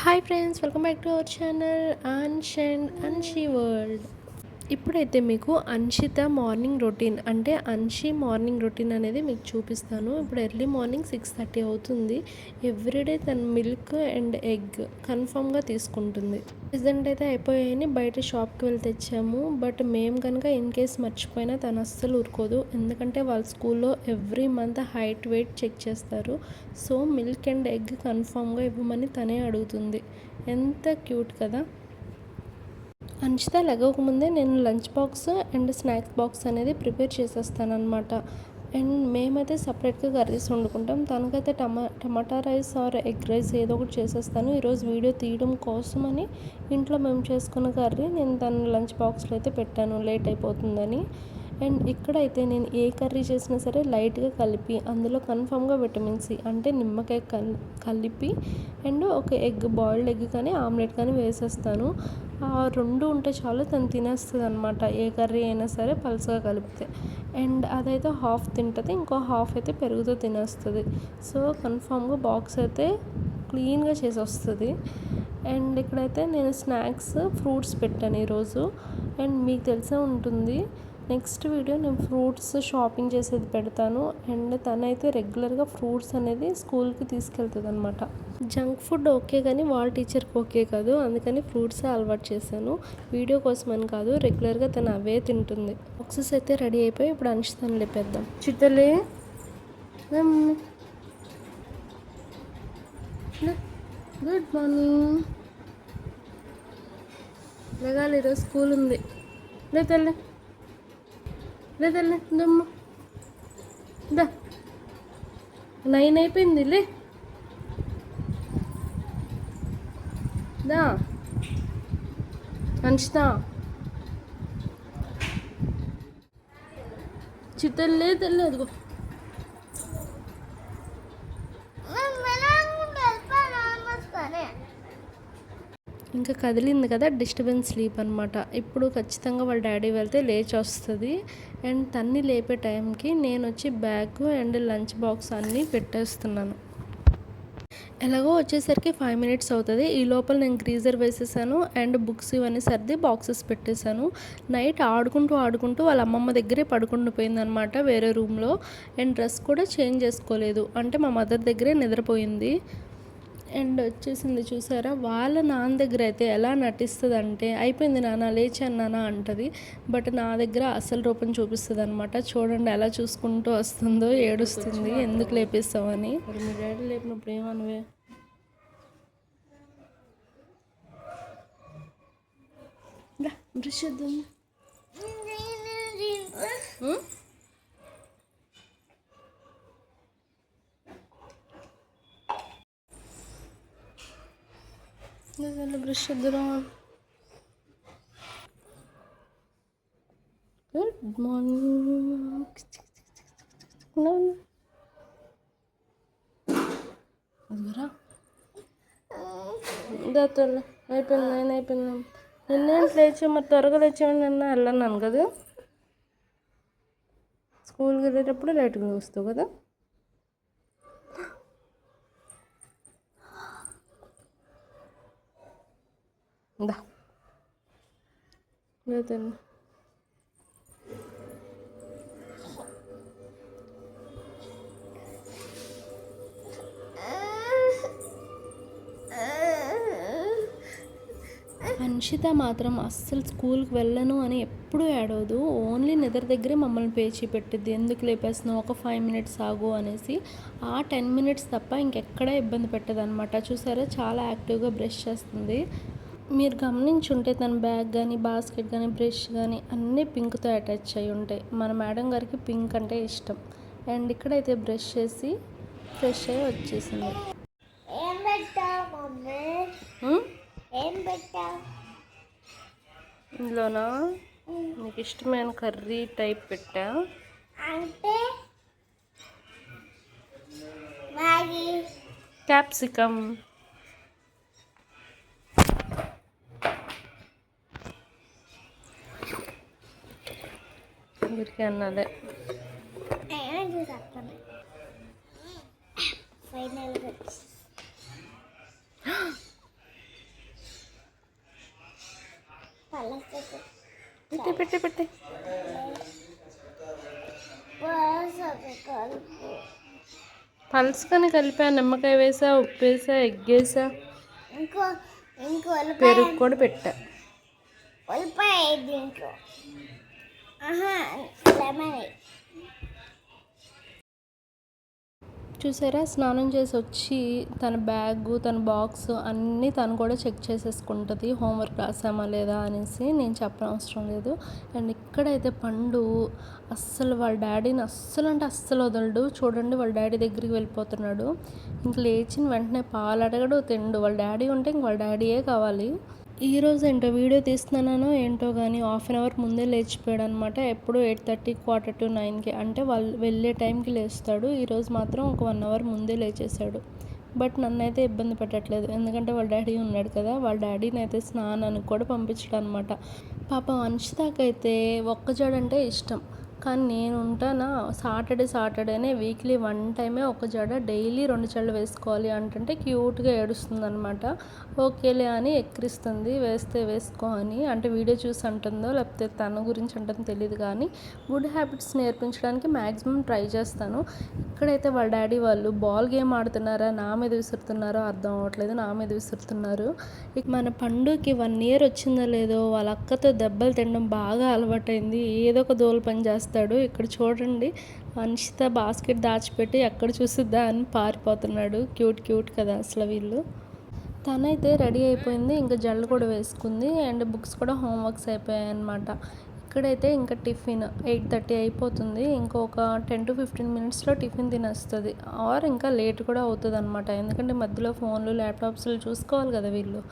Hi friends, welcome back to our channel Anshi world. ఇప్పుడైతే మీకు Anshitha morning routine అంటే Anshi morning routine అనేది మీకు చూపిస్తాను. ఇప్పుడు ఎర్లీ మార్నింగ్ 6:30 అవుతుంది. ఎవ్రీడే తన మిల్క్ అండ్ ఎగ్ కన్ఫామ్గా తీసుకుంటుంది. ప్రెజెంట్ అయితే అయిపోయాయని బయట షాప్కి వెళ్ళి తెచ్చాము. బట్ మేము కనుక ఇన్ కేస్ మర్చిపోయినా తను అస్సలు ఊరుకోదు. ఎందుకంటే వాళ్ళ స్కూల్లో every month height weight check చేస్తారు. సో మిల్క్ అండ్ ఎగ్ కన్ఫామ్గా ఇవ్వమని తనే అడుగుతుంది. ఎంత క్యూట్ కదా. అంచిత లెగవకముందే నేను lunch box and snacks box అనేది ప్రిపేర్ చేసేస్తాను అనమాట. అండ్ మేమైతే సపరేట్గా కర్రీస్ వండుకుంటాం. తనకైతే టమాటా రైస్ ఆర్ ఎగ్ రైస్ ఏదో ఒకటి చేసేస్తాను. ఈరోజు వీడియో తీయడం కోసమని ఇంట్లో మేము చేసుకున్న కర్రీ నేను తన లంచ్ బాక్స్లో అయితే పెట్టాను, లేట్ అయిపోతుందని. అండ్ ఇక్కడైతే నేను ఏ కర్రీ చేసినా సరే లైట్గా కలిపి అందులో కన్ఫామ్గా విటమిన్ సి అంటే నిమ్మకాయ కలిపి అండ్ ఒక ఎగ్, బాయిల్డ్ ఎగ్ కానీ ఆమ్లెట్ కానీ వేసేస్తాను. ఆ రెండు ఉంటే చాలు, తను తినేస్తుంది అనమాట. ఏ కర్రీ అయినా సరే పలుసగా కలిపితే. అండ్ అదైతే హాఫ్ తింటుంది, ఇంకో హాఫ్ అయితే పెరుగుతో తినేస్తుంది. సో కన్ఫామ్గా బాక్స్ అయితే క్లీన్గా చేసి వస్తుంది. అండ్ ఇక్కడైతే నేను స్నాక్స్ ఫ్రూట్స్ పెట్టాను ఈరోజు. అండ్ మీకు తెలిసే ఉంటుంది, నెక్స్ట్ వీడియో నేను ఫ్రూట్స్ షాపింగ్ చేసేది పెడతాను. అండ్ తనైతే రెగ్యులర్గా ఫ్రూట్స్ అనేది స్కూల్కి తీసుకెళ్తుంది అనమాట. జంక్ ఫుడ్ ఓకే కానీ వాళ్ళ టీచర్కి ఓకే కాదు, అందుకని ఫ్రూట్సే అలవాటు చేశాను. వీడియో కోసం అని కాదు, రెగ్యులర్గా తను అవే తింటుంది. బాక్సెస్ అయితే రెడీ అయిపోయి ఇప్పుడు అంచుతాను లేపేద్దాం. చిట్టలే గుడ్ మార్నింగ్. లేగాలి, ఈరోజు స్కూల్ ఉంది. లేదల్లే లేదల్లే దమ్మ దా 9 అయిపోయింది. లే దా అంచుతా. చిట్టలు లేదల్లే అదిగో. ఇంకా కదిలింది కదా, డిస్టర్బెన్స్ స్లీప్ అనమాట. ఇప్పుడు ఖచ్చితంగా వాళ్ళ డాడీ వెళ్తే లేచి వస్తుంది. అండ్ తన్ని లేపే టైంకి నేను వచ్చి బ్యాగ్ అండ్ లంచ్ బాక్స్ అన్నీ పెట్టేస్తున్నాను. ఎలాగో వచ్చేసరికి 5 minutes అవుతుంది. ఈ లోపల నేను గ్రీజర్ వేసేసాను అండ్ బుక్స్ ఇవన్నీ సర్ది బాక్సెస్ పెట్టేశాను. నైట్ ఆడుకుంటూ వాళ్ళ అమ్మమ్మ దగ్గరే పడుకుండిపోయింది అనమాట, వేరే రూమ్లో. అండ్ డ్రెస్ కూడా చేంజ్ చేసుకోలేదు, అంటే మా మదర్ దగ్గరే నిద్రపోయింది. అండ్ వచ్చేసింది చూసారా. వాళ్ళ నాన్న దగ్గర అయితే ఎలా నటిస్తుంది అంటే, అయిపోయింది నాన్న, లేచాను నాన్న అంటది. బట్ నా దగ్గర అసలు రూపం చూపిస్తుంది అనమాట. చూడండి ఎలా చూసుకుంటూ వస్తుందో, ఏడుస్తుంది ఎందుకు లేపేస్తామని. మరి మీ డాడీ లేపినప్పుడు ఏమనవే? బ్రష్ చేద్దాం. బ్రష్ చేద్దాం. Good morning. అదిగరా దాతలు అయిపోయింది. 9 అయిపోయింది. నిన్నేంటి లేచా? మరి త్వరగా లేచామని నిన్న వెళ్ళన్నాను కదా. స్కూల్కి వెళ్ళేటప్పుడు లేట్గా వస్తావు కదా. దా లేదండి. అంషిత మాత్రం అస్సలు స్కూల్కి వెళ్ళను అని ఎప్పుడూ ఏడవదు. ఓన్లీ నిద్ర దగ్గరే మమ్మల్ని పేచి పెట్టిద్ది. ఎందుకు లేపేస్తున్నావు, ఒక 5 minutes ఆగు అనేసి. ఆ 10 minutes తప్ప ఇంకెక్కడా ఇబ్బంది పెట్టదు అనమాట. చూసారా, చాలా యాక్టివ్గా బ్రష్ చేస్తుంది. మీరు గమనించుంటే తన బ్యాగ్ కానీ, బాస్కెట్ కానీ, బ్రష్ కానీ అన్నీ పింక్తో అటాచ్ అయి ఉంటాయి. మన మేడం గారికి పింక్ అంటే ఇష్టం. అండ్ ఇక్కడైతే బ్రష్ చేసి ఫ్రెష్ అయ్యి వచ్చేసింది. ఇందులోనా నీకు ఇష్టమైన కర్రీ టైప్ పెట్టా. క్యాప్సికమ్. ఊరికే అన్నదే. పెట్టే పల్స్కని కలిపా, నిమ్మకాయ వేసా, ఉప్పు వేసా, ఎగ్ వేసా, పెరుగు కూడా పెట్టా. చూసారా, స్నానం చేసి వచ్చి తన బ్యాగ్, తన బాక్స్ అన్నీ తను కూడా చెక్ చేసేసుకుంటుంది, హోంవర్క్ రాసామా లేదా అనేసి. నేను చెప్పనవసరం లేదు. అండ్ ఇక్కడైతే పండు అస్సలు వాళ్ళ డాడీని అస్సలు అంటే అస్సలు వదలడు. చూడండి, వాళ్ళ డాడీ దగ్గరికి వెళ్ళిపోతున్నాడు. ఇంక లేచిన వెంటనే పాలు అడగడు, తిండు. వాళ్ళ డాడీ ఉంటే ఇంక వాళ్ళ డాడీయే కావాలి. ఈరోజు ఏంటో వీడియో తీస్తున్నానో ఏంటో కానీ 1/2 అవర్ ముందే లేచిపోయాడు అనమాట. ఎప్పుడు 8:30, 8:45కి అంటే వాళ్ళు వెళ్ళే టైంకి లేస్తాడు. ఈరోజు మాత్రం ఒక 1 అవర్ ముందే లేచేశాడు. బట్ నన్నైతే ఇబ్బంది పెట్టట్లేదు, ఎందుకంటే వాళ్ళ డాడీ ఉన్నాడు కదా. వాళ్ళ డాడీని అయితే స్నానానికి కూడా పంపించడం అనమాట. పాపం అంశితాకైతే ఒక్కజడంటే ఇష్టం, కానీ నేను ఉంటానా. సాటర్డేనే వీక్లీ 1 టైమే ఒక జడ, డైలీ 2 జడలు వేసుకోవాలి అంటుంటే క్యూట్గా ఏడుస్తుంది అనమాట. ఓకేలే అని ఎక్కిరిస్తుంది, వేస్తే వేసుకో అని. అంటే వీడియో చూసి అంటుందో లేకపోతే తన గురించి అంటుందో తెలియదు, కానీ గుడ్ హ్యాబిట్స్ నేర్పించడానికి మ్యాక్సిమం ట్రై చేస్తాను. ఇక్కడైతే వాళ్ళ డాడీ వాళ్ళు బాల్ గేమ్ ఆడుతున్నారా, నా మీద విసురుతున్నారో అర్థం అవ్వట్లేదు, నా మీద విసురుతున్నారు. ఇక మన పండుకి 1 ఇయర్ వచ్చిందో లేదో వాళ్ళ అక్కతో దెబ్బలు తినడం బాగా అలవాటైంది. ఏదో ఒక దోలు పని చేస్తాడు. ఇక్కడ చూడండి, అంశిత బాస్కెట్ దాచిపెట్టి ఎక్కడ చూసిద్దా అని పారిపోతున్నాడు. క్యూట్ కదా అసలు వీళ్ళు. తనైతే రెడీ అయిపోయింది, ఇంకా జల్లు కూడా వేసుకుంది. అండ్ బుక్స్ కూడా హోంవర్క్స్ అయిపోయాయి అనమాట. ఇక్కడైతే ఇంకా టిఫిన్ 8:30 అయిపోతుంది. ఇంకొక 10 to 15 మినిట్స్లో టిఫిన్ తినేస్తుంది. ఆర్ ఇంకా లేట్ కూడా అవుతుంది అనమాట, ఎందుకంటే మధ్యలో ఫోన్లు, ల్యాప్టాప్స్లు చూసుకోవాలి కదా వీళ్ళు.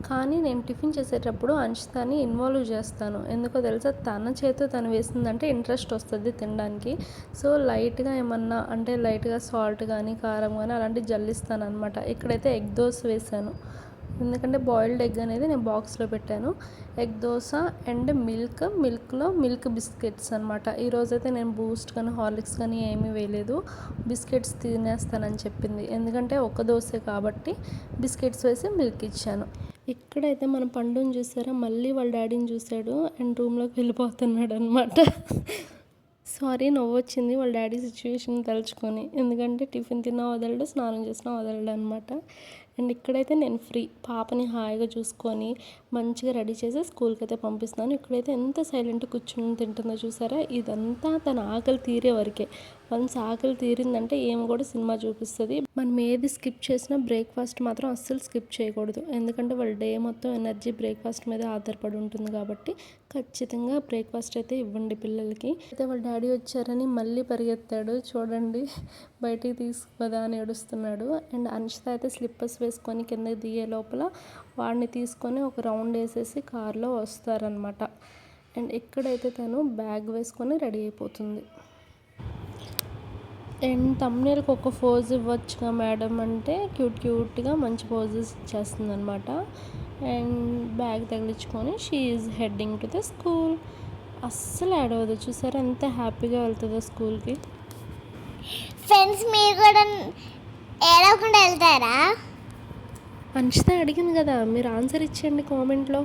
కానీ నేను టిఫిన్ చేసేటప్పుడు అంశితాని ఇన్వాల్వ్ చేస్తాను. ఎందుకో తెలుసా, తన చేతితో తను వేసిందంటే ఇంట్రెస్ట్ వస్తుంది తినడానికి. సో లైట్గా ఏమన్నా అంటే లైట్గా సాల్ట్ కానీ కారం కానీ అలాంటివి జల్లిస్తాను అనమాట. ఇక్కడైతే ఎగ్ దోశ వేసాను, ఎందుకంటే బాయిల్డ్ ఎగ్ అనేది నేను బాక్స్లో పెట్టాను. ఎగ్ దోశ అండ్ మిల్క్లో మిల్క్ బిస్కెట్స్ అనమాట. ఈరోజైతే నేను బూస్ట్ కానీ హార్లిక్స్ కానీ ఏమీ వేయలేదు, బిస్కెట్స్ తినేస్తానని చెప్పింది. ఎందుకంటే ఒక దోశే కాబట్టి బిస్కెట్స్ వేసి మిల్క్ ఇచ్చాను. ఇక్కడైతే మన పండుని చూసారా, మళ్ళీ వాళ్ళ డాడీని చూశాడు అండ్ రూమ్లోకి వెళ్ళిపోతున్నాడు అనమాట. సారీ, నవ్వొచ్చింది వాళ్ళ డాడీ సిచ్యువేషన్ తలుచుకొని, ఎందుకంటే టిఫిన్ తిన్నా వదలడు, స్నానం చేసినా వదలడు అనమాట. అండ్ ఇక్కడైతే నేను ఫ్రీ, పాపని హాయిగా చూసుకొని మంచిగా రెడీ చేసి స్కూల్కి అయితే పంపిస్తున్నాను. ఇక్కడైతే ఎంత సైలెంట్గా కూర్చుని తింటుందో చూసారా. ఇదంతా తన ఆకలి తీరే వరకే. వన్స్ ఆకలి తీరిందంటే ఏమి కూడా సినిమా చూపిస్తుంది. మనం ఏది స్కిప్ చేసినా బ్రేక్ఫాస్ట్ మాత్రం అస్సలు స్కిప్ చేయకూడదు, ఎందుకంటే వాళ్ళ డే మొత్తం ఎనర్జీ బ్రేక్ఫాస్ట్ మీద ఆధారపడి ఉంటుంది కాబట్టి ఖచ్చితంగా బ్రేక్ఫాస్ట్ అయితే ఇవ్వండి పిల్లలకి. అయితే వాళ్ళ డాడీ వచ్చారని మళ్ళీ పరిగెత్తాడు, చూడండి బయటికి తీసుకుపోదా అని ఏడుస్తున్నాడు. అండ్ అంశిత అయితే స్లిప్పర్స్ వేసుకొని కిందకి దిగే లోపల వాడిని తీసుకొని ఒక రౌండ్ వేసేసి కార్లో వస్తారనమాట. అండ్ ఇక్కడైతే తను బ్యాగ్ వేసుకొని రెడీ అయిపోతుంది. అండ్ థంబ్నెయిల్కి ఒక పోజ్ ఇవ్వచ్చుగా మేడం అంటే క్యూట్గా మంచి పోజెస్ ఇచ్చేస్తుంది అనమాట. అండ్ బ్యాగ్ తగిలించుకొని she is heading to the school. అస్సలు ఏడవదు, చూసారా ఎంత హ్యాపీగా వెళ్తుందో స్కూల్కి. ఫ్రెండ్స్, మీరు కూడా ఏడవకుండా వెళ్తారా? అంశిత అడిగింది కదా, మీరు ఆన్సర్ ఇచ్చేయండి కామెంట్లో.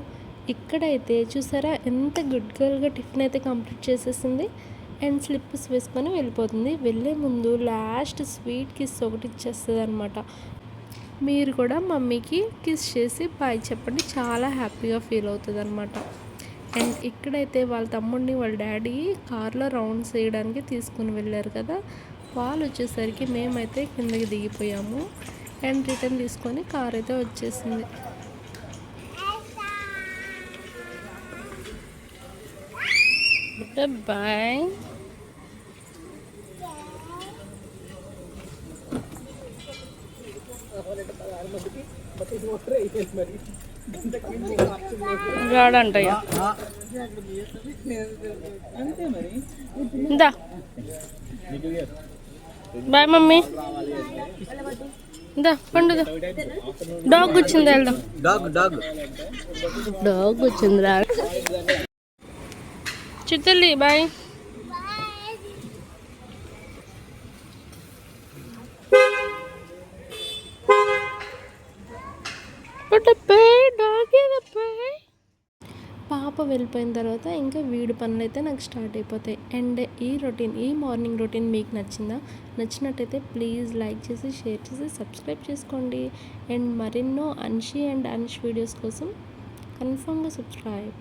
ఇక్కడైతే చూసారా ఎంత గుడ్ గర్ల్గా టిఫిన్ అయితే కంప్లీట్ చేసేసింది. అండ్ స్లిప్పర్స్ వేసుకొని వెళ్ళిపోతుంది. వెళ్ళే ముందు లాస్ట్ స్వీట్ కిస్ ఒకటి ఇచ్చేస్తుంది అనమాట. మీరు కూడా మమ్మీకి కిస్ చేసి బాయ్ చెప్పండి, చాలా హ్యాపీగా ఫీల్ అవుతుంది అనమాట. అండ్ ఇక్కడైతే వాళ్ళ తమ్ముడిని వాళ్ళ డాడీ కార్లో రౌండ్స్ వేయడానికి తీసుకుని వెళ్ళారు కదా, వాళ్ళు వచ్చేసరికి మేమైతే కిందకి దిగిపోయాము. అండ్ రిటర్న్ తీసుకొని కార్ అయితే వచ్చేసింది. బాయ్. రాడంటయ్యా ఇందా. Bye mummy. ఇందా పండుగ. డాగ్ వచ్చింది, వెళ్దాం. డాగ్ వచ్చిందిరా. చిత్తల్లి బాయ్. పాప వెళ్ళిపోయిన తర్వాత ఇంకా వీడి పనులైతే నాకు స్టార్ట్ అయిపోతాయి. అండ్ ఈ మార్నింగ్ రొటీన్ మీకు నచ్చిందా? నచ్చినట్టయితే ప్లీజ్ లైక్ చేసి, షేర్ చేసి, సబ్స్క్రైబ్ చేసుకోండి. అండ్ మరెన్నో అన్షి అండ్ అన్ష్ వీడియోస్ కోసం కన్ఫర్మ్గా సబ్స్క్రైబ్.